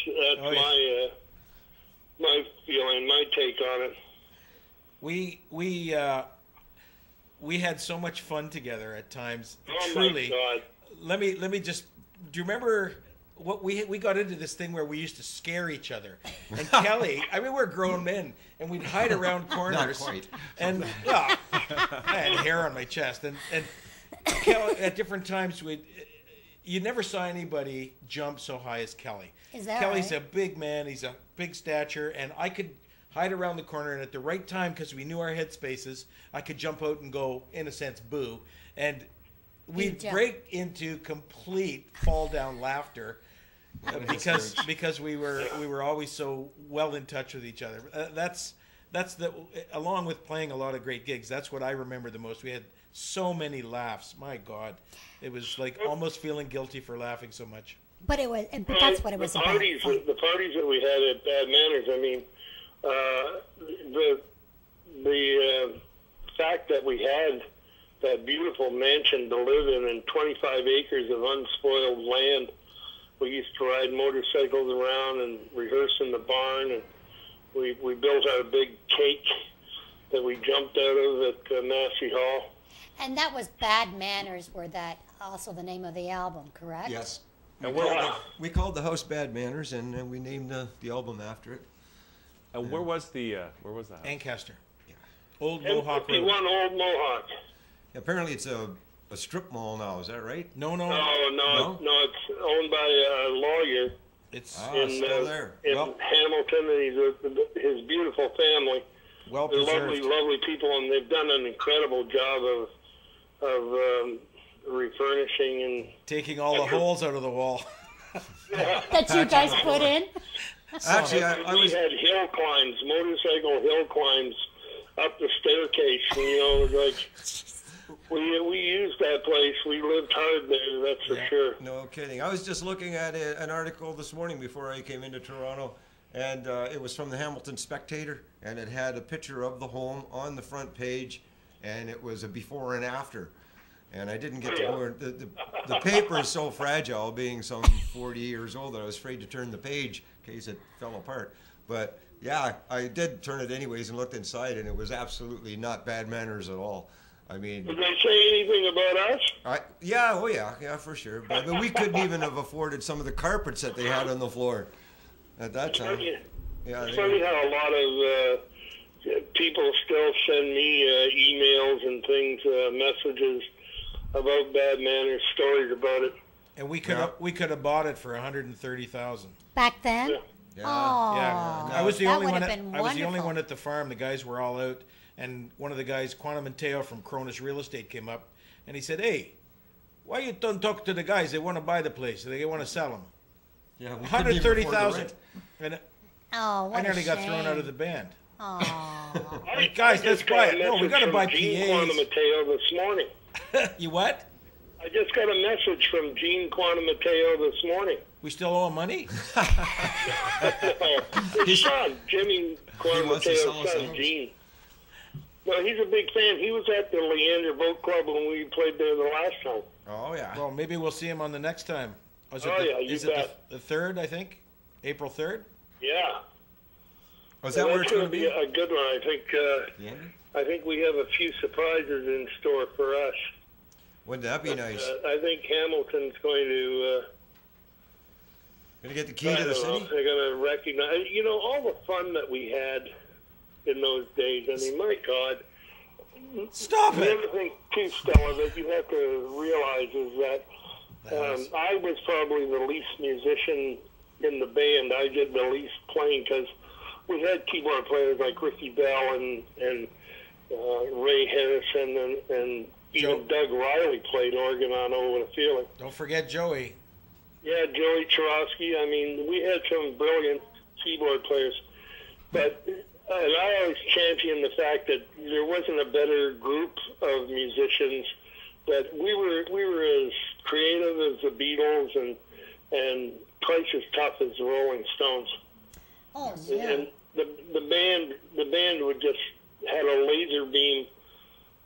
Speaker 7: my feeling, my take on it.
Speaker 5: We had so much fun together at times.
Speaker 7: Oh
Speaker 5: Truly.
Speaker 7: My God.
Speaker 5: Let me just. Do you remember what we got into this thing where we used to scare each other? And Kelly, I mean, we're grown men, and we'd hide around corners.
Speaker 6: Not quite.
Speaker 5: And I had hair on my chest, and Kelly, at different times you never saw anybody jump so high as Kelly.
Speaker 4: Is that
Speaker 5: Kelly's
Speaker 4: right?
Speaker 5: a big man. He's a big stature, and I could hide around the corner, and at the right time, because we knew our head spaces, I could jump out and go, in a sense, boo. And we'd break into complete fall down laughter because we were always so well in touch with each other. That's along with playing a lot of great gigs. That's what I remember the most. We had so many laughs. My God, it was like almost feeling guilty for laughing so much.
Speaker 4: But that's what it was about.
Speaker 7: The parties that we had at Bad Manners. I mean, the fact that we had that beautiful mansion to live in and 25 acres of unspoiled land we used to ride motorcycles around and rehearse in the barn, and we built out a big cake that we jumped out of at Massey Hall.
Speaker 4: And that was Bad Manners, were that also the name of the album, correct?
Speaker 6: Yes.
Speaker 3: And
Speaker 6: We called the house Bad Manners, and we named the album after it.
Speaker 3: And where was that?
Speaker 5: Ancaster.
Speaker 6: Yeah.
Speaker 5: Old Mohawk Road.
Speaker 7: N51 Old Mohawk.
Speaker 6: Apparently it's a strip mall now, is that right?
Speaker 5: No.
Speaker 7: No, it's owned by a lawyer
Speaker 5: It's
Speaker 6: still there.
Speaker 7: in
Speaker 6: Well,
Speaker 7: Hamilton, and his beautiful family.
Speaker 5: well
Speaker 7: They're lovely,
Speaker 5: preserved.
Speaker 7: lovely people, and they've done an incredible job of refurnishing and
Speaker 5: Taking all the holes out of the wall.
Speaker 4: That you guys put in?
Speaker 6: actually, I
Speaker 7: we
Speaker 6: was
Speaker 7: had hill climbs, motorcycle hill climbs up the staircase. And, you know, it was like we used that place. We lived hard there, that's for sure.
Speaker 6: no kidding. I was just looking at an article this morning before I came into Toronto, and it was from the Hamilton Spectator, and it had a picture of the home on the front page, and it was a before and after. And I didn't get to go. The paper is so fragile, being some 40 years old, that I was afraid to turn the page in case it fell apart. But yeah, I did turn it anyways and looked inside, and it was absolutely not Bad Manners at all. I mean,
Speaker 7: Did they say anything about us?
Speaker 6: yeah, for sure. But we couldn't even have afforded some of the carpets that they had on the floor at that time. Yeah,
Speaker 7: It's funny how a lot of people still send me emails and things, messages about Bad Manners, stories about it.
Speaker 5: And we could have bought it for $130,000.
Speaker 4: Back then?
Speaker 7: Yeah.
Speaker 6: Yeah.
Speaker 4: Oh,
Speaker 5: Yeah, I was the
Speaker 4: that
Speaker 5: only
Speaker 4: would
Speaker 5: one.
Speaker 4: have been
Speaker 5: I was the only
Speaker 4: wonderful.
Speaker 5: one at the farm. The guys were all out, and one of the guys, Quantum Mateo from Cronus Real Estate, came up, and he said, "Hey, why you don't talk to the guys? They want to buy the place. They want to sell them.
Speaker 6: Yeah, we couldn't even afford the rent.
Speaker 5: And
Speaker 4: Oh, what
Speaker 5: I nearly
Speaker 4: a
Speaker 5: got
Speaker 4: shame.
Speaker 5: thrown out of the band.
Speaker 4: Oh.
Speaker 5: Like, guys, let's buy it. No, we got to buy
Speaker 7: Gene Quantum
Speaker 5: PAs.
Speaker 7: Mateo this morning.
Speaker 5: You what?
Speaker 7: I just got a message from Gene Quantum Mateo this morning.
Speaker 5: We still owe him money?
Speaker 7: His son, Jimmy Quantum
Speaker 6: wants to
Speaker 7: Mateo's
Speaker 6: sell us
Speaker 7: son,
Speaker 6: house.
Speaker 7: Gene. No, he's a big fan. He was at the Leander Boat Club when we played there the last time.
Speaker 6: Oh yeah.
Speaker 5: Well, maybe we'll see him on the next time. Is
Speaker 7: Oh, yeah, you
Speaker 5: is it
Speaker 7: bet.
Speaker 5: the 3rd, I think? April 3rd?
Speaker 7: Yeah.
Speaker 6: Was that where
Speaker 7: That's
Speaker 6: it's going to be?
Speaker 7: a good one.
Speaker 6: Yeah.
Speaker 7: I think we have a few surprises in store for us.
Speaker 6: Wouldn't that be nice?
Speaker 7: I think Hamilton's going to.
Speaker 6: Gonna get the key
Speaker 7: I
Speaker 6: to the
Speaker 7: don't know,
Speaker 6: city?
Speaker 7: they're going to recognize, you know, all the fun that we had in those days. I mean, my God.
Speaker 5: Stop
Speaker 7: The
Speaker 5: it!
Speaker 7: other thing, too, Stella, that you have to realize is that I was probably the least musician in the band. I did the least playing because we had keyboard players like Ricky Bell and Ray Harrison and even Doug Riley played organ on Over the Feeling.
Speaker 5: Don't forget Joey.
Speaker 7: Yeah, Joey Chorosky. I mean, we had some brilliant keyboard players. But and I always championed the fact that there wasn't a better group of musicians. That we were as creative as the Beatles and twice as tough as the Rolling Stones.
Speaker 4: Oh, yeah.
Speaker 7: And the band would just had a laser beam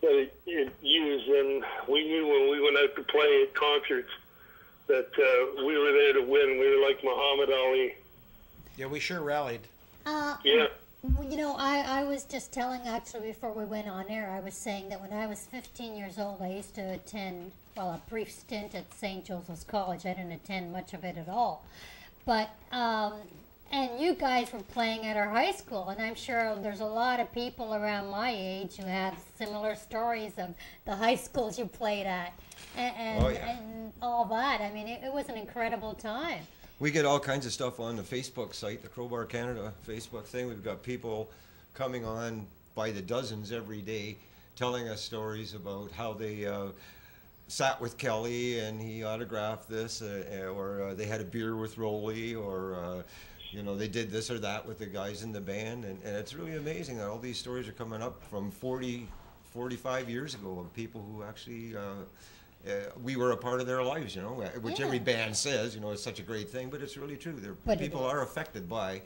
Speaker 7: that it used, and we knew when we went out to play at concerts that we were there to win. We were like Muhammad Ali.
Speaker 5: Yeah, we sure rallied.
Speaker 7: Yeah.
Speaker 4: You know, I was just telling, actually, before we went on air, I was saying that when I was 15 years old, I used to attend, well, a brief stint at St. Joseph's College. I didn't attend much of it at all. But, and you guys were playing at our high school, and I'm sure there's a lot of people around my age who have similar stories of the high schools you played at and all that. I mean, it was an incredible time.
Speaker 6: We get all kinds of stuff on the Facebook site, the Crowbar Canada Facebook thing. We've got people coming on by the dozens every day telling us stories about how they sat with Kelly and he autographed this, or they had a beer with Rolly, or you know, they did this or that with the guys in the band. And it's really amazing that all these stories are coming up from 40, 45 years ago of people who actually we were a part of their lives, you know, which every band says, you know, it's such a great thing, but it's really true.
Speaker 4: But
Speaker 6: people are affected by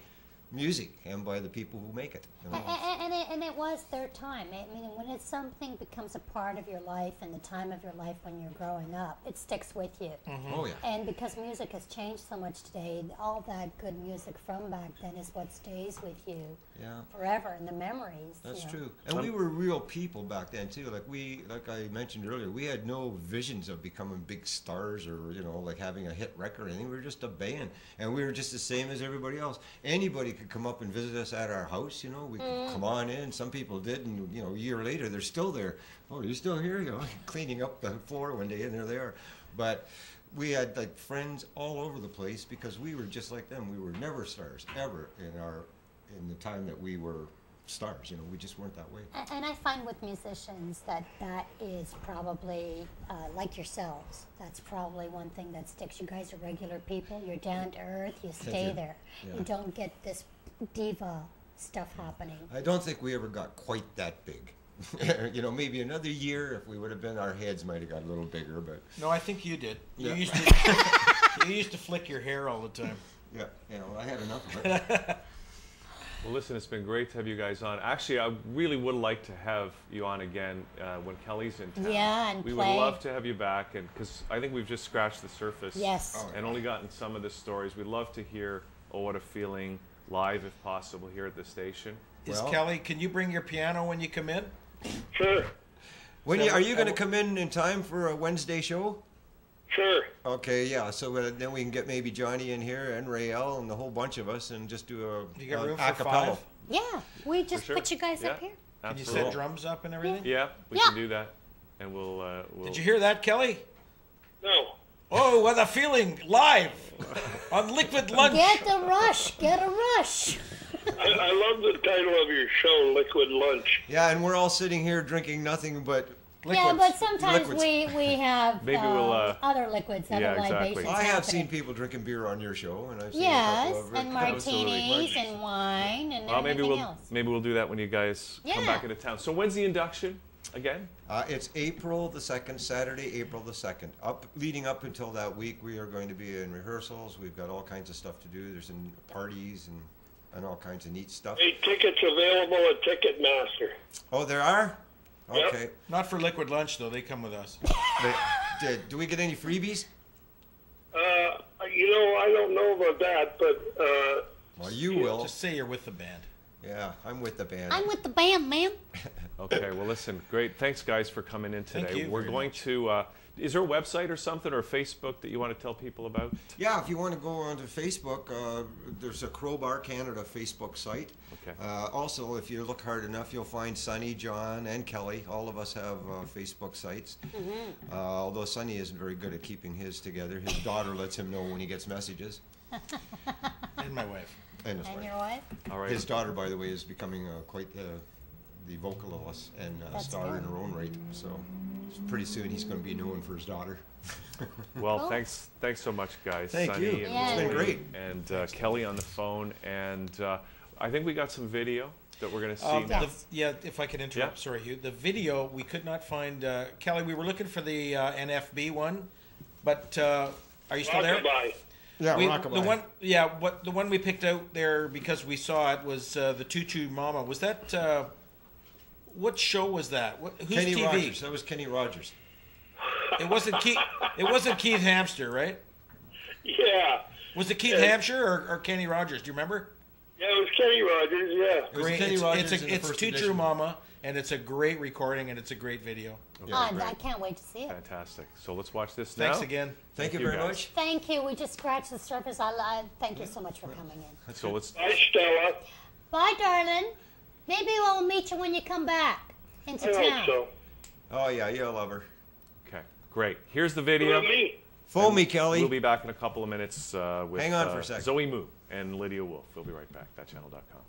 Speaker 6: music and by the people who make it. You know?
Speaker 4: And it was their time. I mean, when it's something becomes a part of your life and the time of your life when you're growing up, it sticks with you.
Speaker 6: Oh yeah.
Speaker 4: And because music has changed so much today, all that good music from back then is what stays with you forever, and the memories.
Speaker 6: That's true. And we were real people back then too. Like I mentioned earlier, we had no visions of becoming big stars or like having a hit record or anything. We were just a band, and we were just the same as everybody else. Anybody could come up and visit us at our house. We could come on in. Some people did, and a year later they're still there. Oh, you're still here? Cleaning up the floor one day, and there they are. But we had like friends all over the place because we were just like them. We were never stars ever in the time that we were stars. We just weren't that way.
Speaker 4: And I find with musicians that is probably like yourselves. That's probably one thing that sticks. You guys are regular people. You're down to earth. You stay there. Yeah. You don't get this diva stuff happening.
Speaker 6: I don't think we ever got quite that big. Maybe another year if we would have been, our heads might have got a little bigger, but
Speaker 5: no, I think you did. You used to flick your hair all the time.
Speaker 6: Yeah, I had enough of it.
Speaker 3: Well, listen, it's been great to have you guys on. Actually, I really would like to have you on again when Kelly's in town.
Speaker 4: Yeah, and
Speaker 3: we
Speaker 4: play.
Speaker 3: would love to have you back, and because I think we've just scratched the surface.
Speaker 4: Yes.
Speaker 3: And only gotten some of the stories. We'd love to hear "Oh What a Feeling" live, if possible, here at the station.
Speaker 5: Kelly, can you bring your piano when you come in?
Speaker 7: Sure.
Speaker 6: Are you going to come in time for a Wednesday show?
Speaker 7: Sure.
Speaker 6: Okay, yeah. So then we can get maybe Johnny in here and Rael and the whole bunch of us and just do a
Speaker 5: you got room for
Speaker 6: acapella.
Speaker 5: 5?
Speaker 4: Yeah, we just put you guys up here.
Speaker 5: Can you set drums up and everything?
Speaker 3: Yeah, we can do that, and we'll.
Speaker 5: Did you hear that, Kelly?
Speaker 7: No.
Speaker 5: Oh, what a feeling! Live on Liquid Lunch.
Speaker 4: Get a rush! Get a rush!
Speaker 7: I love the title of your show, Liquid Lunch.
Speaker 6: Yeah, and we're all sitting here drinking nothing but liquids.
Speaker 4: Yeah, but sometimes we have
Speaker 3: maybe we'll,
Speaker 4: other liquids, other libations.
Speaker 6: I have seen people drinking beer on your show, and I've seen
Speaker 4: a
Speaker 6: couple of
Speaker 4: and martinis and wine and everything else.
Speaker 3: Maybe we'll do that when you guys come back into town. So when's the induction again?
Speaker 6: It's April the 2nd, Saturday, April the 2nd. Leading up until that week, we are going to be in rehearsals. We've got all kinds of stuff to do. There's some parties and all kinds of neat stuff.
Speaker 7: Hey, tickets available at Ticketmaster.
Speaker 6: Oh, there are? Okay.
Speaker 7: Yep.
Speaker 5: Not for Liquid Lunch, though. They come with us.
Speaker 6: Do we get any freebies?
Speaker 7: I don't know about that, but...
Speaker 6: well, you will.
Speaker 5: Just say you're with the band.
Speaker 6: Yeah, I'm with the band.
Speaker 4: I'm with the band, man.
Speaker 3: Okay, well, listen, great. Thanks, guys, for coming in today.
Speaker 5: Thank you
Speaker 3: We're going to... is there a website or something, or Facebook that you want to tell people about?
Speaker 6: Yeah, if you want to go onto Facebook, there's a Crowbar Canada Facebook site.
Speaker 3: Okay.
Speaker 6: Also, if you look hard enough, you'll find Sonny, John, and Kelly. All of us have Facebook sites. Mm-hmm. Although Sonny isn't very good at keeping his together. His daughter lets him know when he gets messages.
Speaker 5: And my wife.
Speaker 6: And his wife.
Speaker 4: Your wife?
Speaker 3: All right.
Speaker 6: His daughter, by the way, is becoming quite the vocalist and star in her own right. So pretty soon he's going to be known for his daughter.
Speaker 3: Well,
Speaker 4: Cool.
Speaker 3: thanks so much, guys.
Speaker 6: Thank
Speaker 3: Sonny
Speaker 6: you.
Speaker 3: And
Speaker 4: Yeah.
Speaker 6: It's been
Speaker 3: Rory
Speaker 6: great.
Speaker 3: And Kelly on the phone, and I think we got some video that we're going to see now.
Speaker 5: If I could interrupt,
Speaker 3: Yeah.
Speaker 5: sorry, Hugh. The video, we could not find... Kelly, we were looking for the NFB one, but are you still there?
Speaker 7: Rockabye.
Speaker 6: Yeah,
Speaker 5: Rockabye. The one we picked out there because we saw it was the Tutu Mama. Was that... what show was that? Who's
Speaker 6: Kenny
Speaker 5: TV?
Speaker 6: Rogers. That was Kenny Rogers.
Speaker 5: It wasn't Keith. It wasn't Keith Hamster, right?
Speaker 7: Yeah.
Speaker 5: Was it Keith Hampshire or Kenny Rogers? Do you remember?
Speaker 7: Yeah, it was Kenny Rogers, yeah.
Speaker 6: It was
Speaker 5: Great.
Speaker 6: Kenny Rogers in the
Speaker 5: It's
Speaker 6: first
Speaker 5: Tutu
Speaker 6: edition.
Speaker 5: Mama, and it's a great recording, and it's a great video.
Speaker 4: I can't wait to see it.
Speaker 3: Fantastic. So let's watch this now.
Speaker 5: Thanks again.
Speaker 6: Thank you
Speaker 3: you
Speaker 6: very
Speaker 3: guys.
Speaker 6: much.
Speaker 4: Thank you. We just scratched the surface. Thank you so much for coming in.
Speaker 3: So let's...
Speaker 7: Bye, Stella.
Speaker 4: Bye, darling. Maybe we'll meet you when you come back into
Speaker 7: I
Speaker 4: town.
Speaker 7: hope so.
Speaker 6: Oh, yeah, you'll love her.
Speaker 3: Okay, great. Here's the
Speaker 7: What
Speaker 3: video.
Speaker 7: about me?
Speaker 6: Phone me, Kelly.
Speaker 3: We'll be back in a couple of minutes with
Speaker 6: Hang on for a second.
Speaker 3: Zoe Moo and Lydia Wolf. We'll be right back. Thatchannel.com.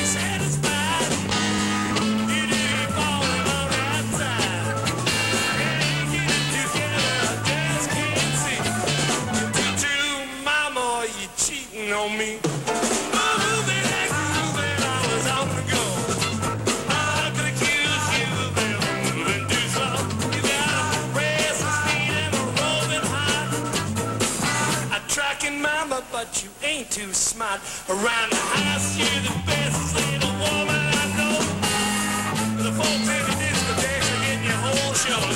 Speaker 8: Satisfied. You do falling on the right side. ain't too smart. Around the house, you're the best little woman I know. The folks in the discotheques are getting your whole show.